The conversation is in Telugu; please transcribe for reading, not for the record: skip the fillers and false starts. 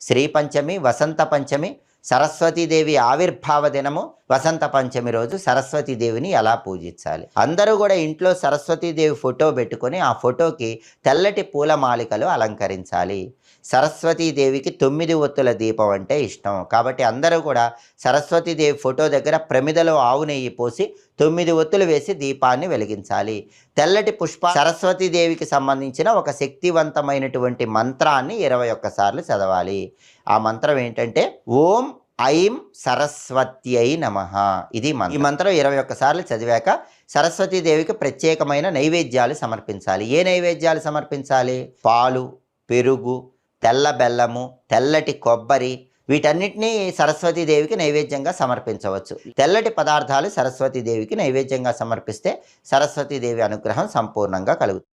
శ్రీ పంచమి, వసంత పంచమి, సరస్వతీదేవి ఆవిర్భావ దినము, వసంత పంచమి రోజు సరస్వతీదేవిని ఎలా పూజించాలి. అందరూ కూడా ఇంట్లో సరస్వతీదేవి ఫోటో పెట్టుకొని ఆ ఫోటోకి తెల్లటి పూలమాలికలు అలంకరించాలి. సరస్వతీదేవికి 9 ఒత్తుల దీపం అంటే ఇష్టం కాబట్టి అందరూ కూడా సరస్వతీదేవి ఫోటో దగ్గర ప్రమిదలో ఆవు నెయ్యి పోసి 9 ఒత్తులు వేసి దీపాన్ని వెలిగించాలి. తెల్లటి సరస్వతీదేవికి సంబంధించిన ఒక శక్తివంతమైనటువంటి మంత్రాన్ని 21 సార్లు చదవాలి. ఆ మంత్రం ఏంటంటే ఓం ఐం సరస్వత్యై నమః. ఇది ఈ మంత్రం 21 సార్లు చదివాక సరస్వతీదేవికి ప్రత్యేకమైన నైవేద్యాలు సమర్పించాలి. ఏ నైవేద్యాలు సమర్పించాలి? పాలు, పెరుగు, తెల్ల బెల్లము, తెల్లటి కొబ్బరి, వీటన్నిటినీ సరస్వతీదేవికి నైవేద్యంగా సమర్పించవచ్చు. తెల్లటి పదార్థాలు సరస్వతీదేవికి నైవేద్యంగా సమర్పిస్తే సరస్వతీదేవి అనుగ్రహం సంపూర్ణంగా కలుగుతుంది.